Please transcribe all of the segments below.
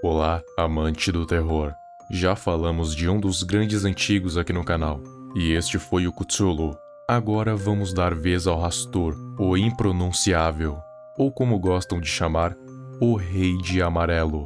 Olá, amante do terror. Já falamos de um dos grandes antigos aqui no canal, e este foi o Cthulhu. Agora vamos dar vez ao Hastur, o impronunciável, ou como gostam de chamar, o Rei de Amarelo.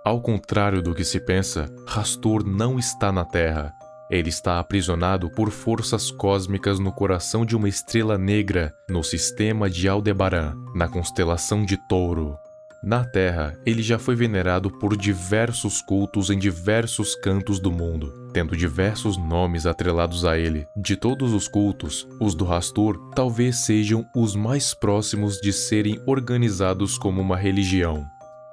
Ao contrário do que se pensa, Hastur não está na Terra. Ele está aprisionado por forças cósmicas no coração de uma estrela negra no sistema de Aldebaran, na constelação de Touro. Na Terra, ele já foi venerado por diversos cultos em diversos cantos do mundo, tendo diversos nomes atrelados a ele. De todos os cultos, os do Hastur talvez sejam os mais próximos de serem organizados como uma religião.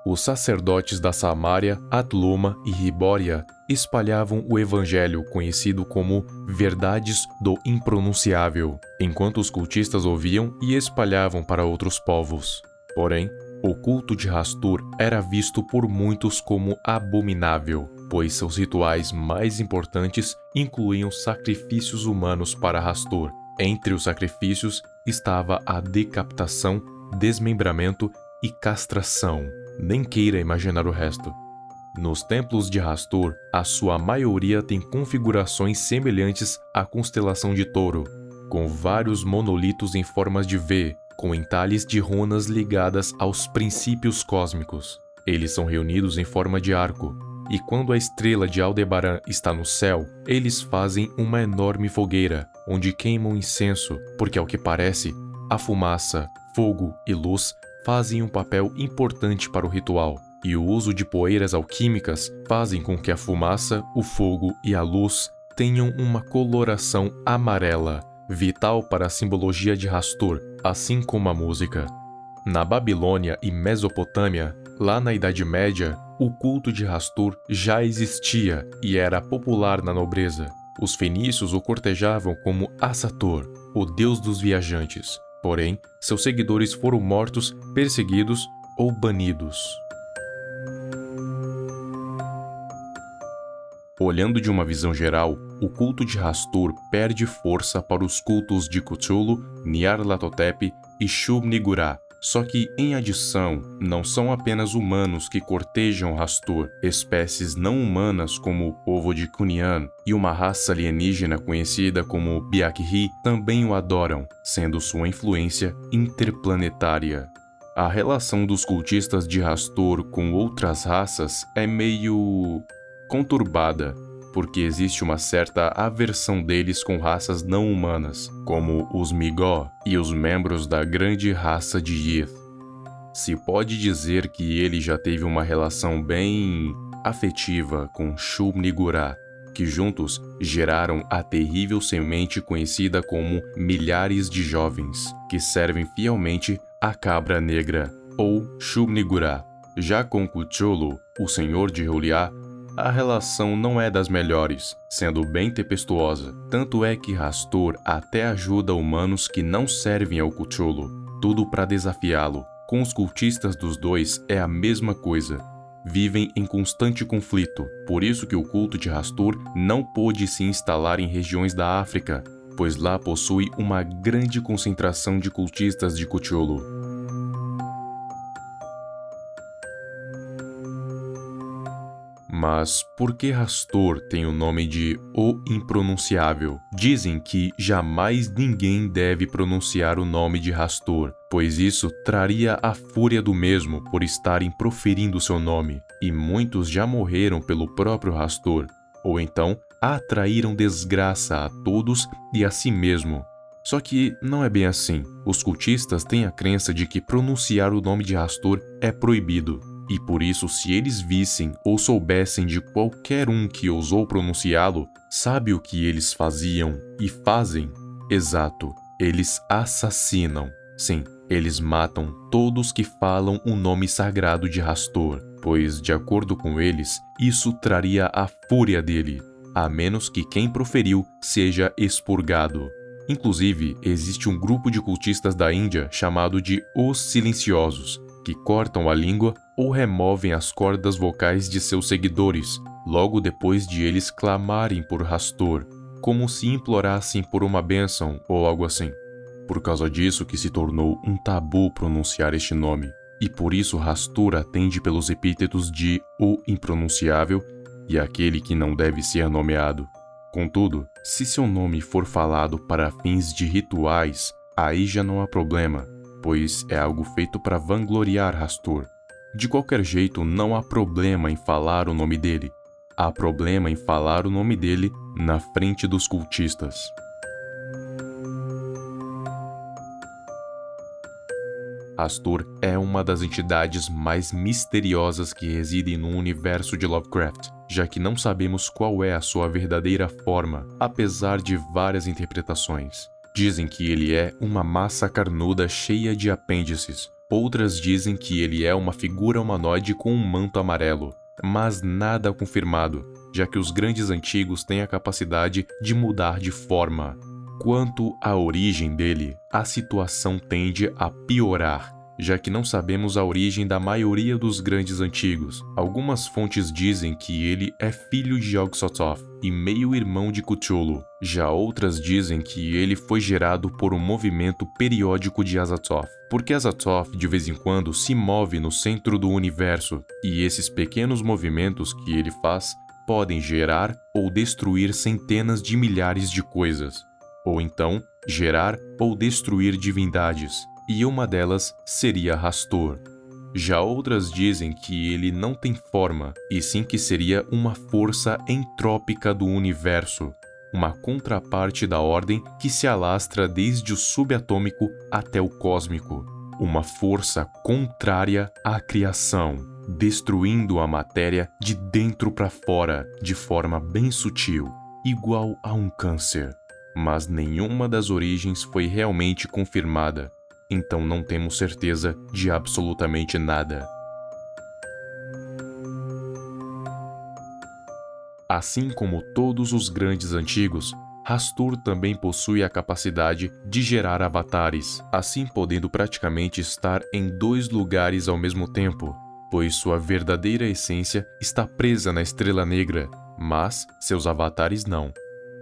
Os sacerdotes da Samária, Atluma e Ribória espalhavam o evangelho conhecido como Verdades do Impronunciável, enquanto os cultistas ouviam e espalhavam para outros povos. Porém, o culto de Hastur era visto por muitos como abominável, pois seus rituais mais importantes incluíam sacrifícios humanos para Hastur. Entre os sacrifícios estava a decapitação, desmembramento e castração. Nem queira imaginar o resto. Nos templos de Hastur, a sua maioria tem configurações semelhantes à constelação de Touro, com vários monolitos em formas de V, com entalhes de runas ligadas aos princípios cósmicos. Eles são reunidos em forma de arco, e quando a estrela de Aldebaran está no céu, eles fazem uma enorme fogueira, onde queimam incenso, porque ao que parece, a fumaça, fogo e luz fazem um papel importante para o ritual, e o uso de poeiras alquímicas fazem com que a fumaça, o fogo e a luz tenham uma coloração amarela, vital para a simbologia de Hastur, assim como a música. Na Babilônia e Mesopotâmia, lá na Idade Média, o culto de Hastur já existia e era popular na nobreza. Os fenícios o cortejavam como Assator, o deus dos viajantes. Porém, seus seguidores foram mortos, perseguidos ou banidos. Olhando de uma visão geral, o culto de Hastur perde força para os cultos de Cthulhu, Nyarlathotep e Shub-Niggurath. Só que, em adição, não são apenas humanos que cortejam Hastur. Espécies não humanas como o povo de Cunian e uma raça alienígena conhecida como Byakhee também o adoram, sendo sua influência interplanetária. A relação dos cultistas de Hastur com outras raças é meio conturbada, porque existe uma certa aversão deles com raças não humanas, como os Migó e os membros da grande raça de Yith. Se pode dizer que ele já teve uma relação bem afetiva com Shub-Niggurath, que juntos geraram a terrível semente conhecida como milhares de jovens, que servem fielmente à Cabra Negra, ou Shub-Niggurath. Já com Cthulhu, o Senhor de Huliah, a relação não é das melhores, sendo bem tempestuosa. Tanto é que Hastur até ajuda humanos que não servem ao Cthulhu, tudo para desafiá-lo. Com os cultistas dos dois é a mesma coisa. Vivem em constante conflito, por isso que o culto de Hastur não pôde se instalar em regiões da África, pois lá possui uma grande concentração de cultistas de Cthulhu. Mas por que Hastur tem o nome de O Impronunciável? Dizem que jamais ninguém deve pronunciar o nome de Hastur, pois isso traria a fúria do mesmo por estarem proferindo seu nome, e muitos já morreram pelo próprio Hastur, ou então atraíram desgraça a todos e a si mesmo. Só que não é bem assim. Os cultistas têm a crença de que pronunciar o nome de Hastur é proibido. E por isso, se eles vissem ou soubessem de qualquer um que ousou pronunciá-lo, sabe o que eles faziam e fazem? Exato, eles assassinam. Sim, eles matam todos que falam o nome sagrado de Hastur, pois, de acordo com eles, isso traria a fúria dele, a menos que quem proferiu seja expurgado. Inclusive, existe um grupo de cultistas da Índia chamado de Os Silenciosos, que cortam a língua ou removem as cordas vocais de seus seguidores, logo depois de eles clamarem por Hastur, como se implorassem por uma bênção ou algo assim. Por causa disso que se tornou um tabu pronunciar este nome. e por isso Hastur atende pelos epítetos de o impronunciável e aquele que não deve ser nomeado. Contudo, se seu nome for falado para fins de rituais, aí já não há problema, pois é algo feito para vangloriar Hastur. De qualquer jeito, não há problema em falar o nome dele. Há problema em falar o nome dele na frente dos cultistas. Hastur é uma das entidades mais misteriosas que residem no universo de Lovecraft, já que não sabemos qual é a sua verdadeira forma, apesar de várias interpretações. Dizem que ele é uma massa carnuda cheia de apêndices. Outras dizem que ele é uma figura humanoide com um manto amarelo, mas nada confirmado, já que os grandes antigos têm a capacidade de mudar de forma. Quanto à origem dele, a situação tende a piorar, já que não sabemos a origem da maioria dos grandes antigos. Algumas fontes dizem que ele é filho de Yog-Sothoth e meio-irmão de Cthulhu. Já outras dizem que ele foi gerado por um movimento periódico de Azathoth, porque Azathoth de vez em quando se move no centro do universo, e esses pequenos movimentos que ele faz podem gerar ou destruir centenas de milhares de coisas, ou então gerar ou destruir divindades, e uma delas seria Hastur. Já outras dizem que ele não tem forma, e sim que seria uma força entrópica do universo, uma contraparte da ordem que se alastra desde o subatômico até o cósmico, uma força contrária à criação, destruindo a matéria de dentro para fora de forma bem sutil, igual a um câncer. Mas nenhuma das origens foi realmente confirmada, então não temos certeza de absolutamente nada. Assim como todos os grandes antigos, Hastur também possui a capacidade de gerar avatares, assim podendo praticamente estar em dois lugares ao mesmo tempo, pois sua verdadeira essência está presa na Estrela Negra, mas seus avatares não.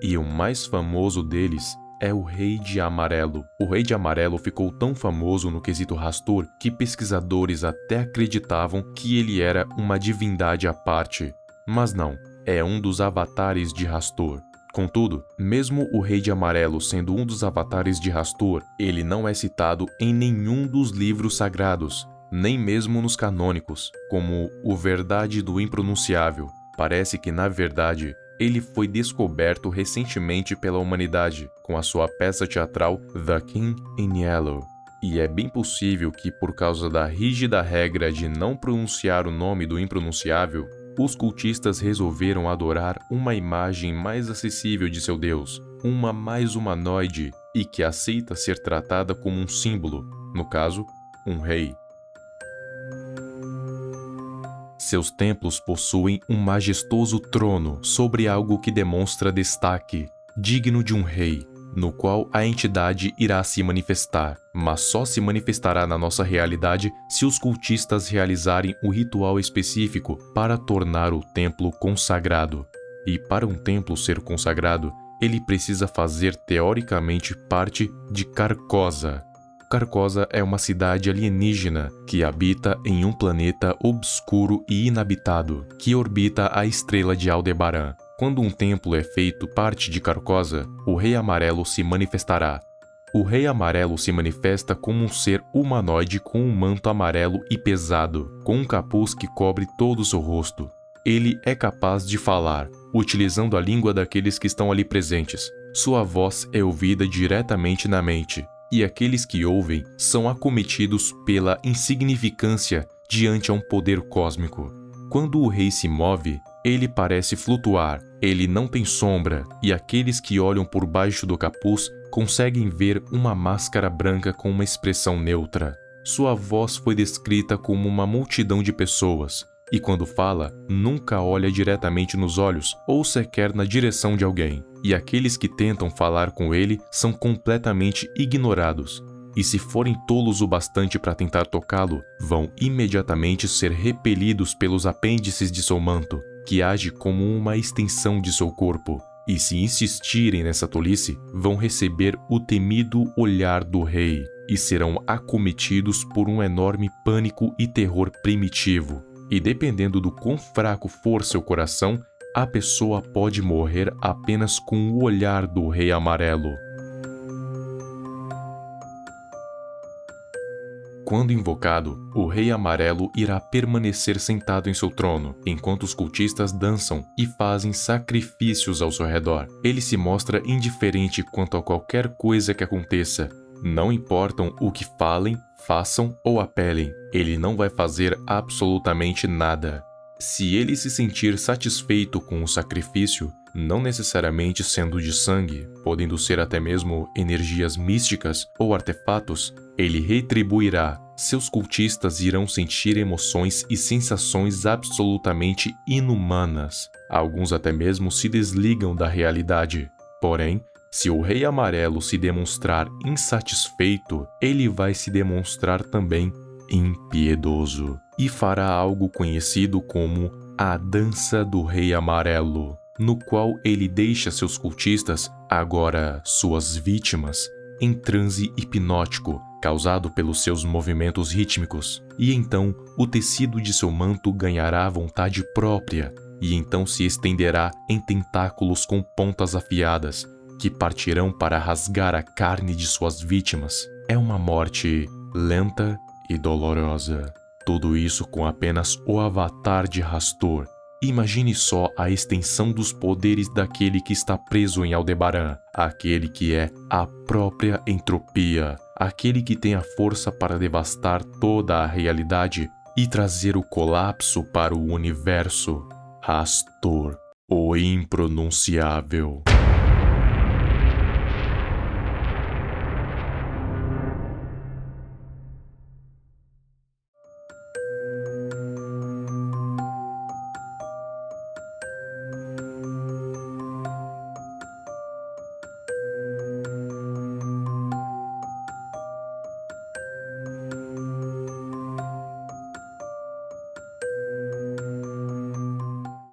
E o mais famoso deles é o Rei de Amarelo. O Rei de Amarelo ficou tão famoso no quesito Hastur que pesquisadores até acreditavam que ele era uma divindade à parte. Mas não, é um dos avatares de Hastur. Contudo, mesmo o Rei de Amarelo sendo um dos avatares de Hastur, ele não é citado em nenhum dos livros sagrados, nem mesmo nos canônicos, como o Verdade do Impronunciável. Parece que, na verdade, ele foi descoberto recentemente pela humanidade, com a sua peça teatral The King in Yellow. E é bem possível que, por causa da rígida regra de não pronunciar o nome do impronunciável, os cultistas resolveram adorar uma imagem mais acessível de seu deus, uma mais humanoide e que aceita ser tratada como um símbolo, no caso, um rei. Seus templos possuem um majestoso trono sobre algo que demonstra destaque, digno de um rei, no qual a entidade irá se manifestar, mas só se manifestará na nossa realidade se os cultistas realizarem o ritual específico para tornar o templo consagrado. E para um templo ser consagrado, ele precisa fazer teoricamente parte de Carcosa. Carcosa é uma cidade alienígena que habita em um planeta obscuro e inabitado, que orbita a estrela de Aldebaran. Quando um templo é feito parte de Carcosa, o Rei Amarelo se manifestará. O Rei Amarelo se manifesta como um ser humanoide com um manto amarelo e pesado, com um capuz que cobre todo o seu rosto. Ele é capaz de falar, utilizando a língua daqueles que estão ali presentes. Sua voz é ouvida diretamente na mente, e aqueles que ouvem são acometidos pela insignificância diante a um poder cósmico. Quando o rei se move, ele parece flutuar, ele não tem sombra, e aqueles que olham por baixo do capuz conseguem ver uma máscara branca com uma expressão neutra. Sua voz foi descrita como uma multidão de pessoas, e quando fala, nunca olha diretamente nos olhos ou sequer na direção de alguém. E aqueles que tentam falar com ele são completamente ignorados. E se forem tolos o bastante para tentar tocá-lo, vão imediatamente ser repelidos pelos apêndices de seu manto, que age como uma extensão de seu corpo. e se insistirem nessa tolice, vão receber o temido olhar do rei e serão acometidos por um enorme pânico e terror primitivo. E dependendo do quão fraco for seu coração, a pessoa pode morrer apenas com o olhar do Rei Amarelo. Quando invocado, o Rei Amarelo irá permanecer sentado em seu trono, enquanto os cultistas dançam e fazem sacrifícios ao seu redor. Ele se mostra indiferente quanto a qualquer coisa que aconteça. Não importam o que falem, façam ou apelem, ele não vai fazer absolutamente nada. Se ele se sentir satisfeito com o sacrifício, não necessariamente sendo de sangue, podendo ser até mesmo energias místicas ou artefatos, ele retribuirá. Seus cultistas irão sentir emoções e sensações absolutamente inumanas. Alguns até mesmo se desligam da realidade. Porém, se o Rei Amarelo se demonstrar insatisfeito, ele vai se demonstrar também impiedoso e fará algo conhecido como a Dança do Rei Amarelo, no qual ele deixa seus cultistas, agora suas vítimas, em transe hipnótico, causado pelos seus movimentos rítmicos, e então o tecido de seu manto ganhará vontade própria, e então se estenderá em tentáculos com pontas afiadas, que partirão para rasgar a carne de suas vítimas. É uma morte lenta e dolorosa. Tudo isso com apenas o avatar de Hastur. Imagine só a extensão dos poderes daquele que está preso em Aldebaran, aquele que é a própria entropia, aquele que tem a força para devastar toda a realidade e trazer o colapso para o universo. Hastur, o impronunciável.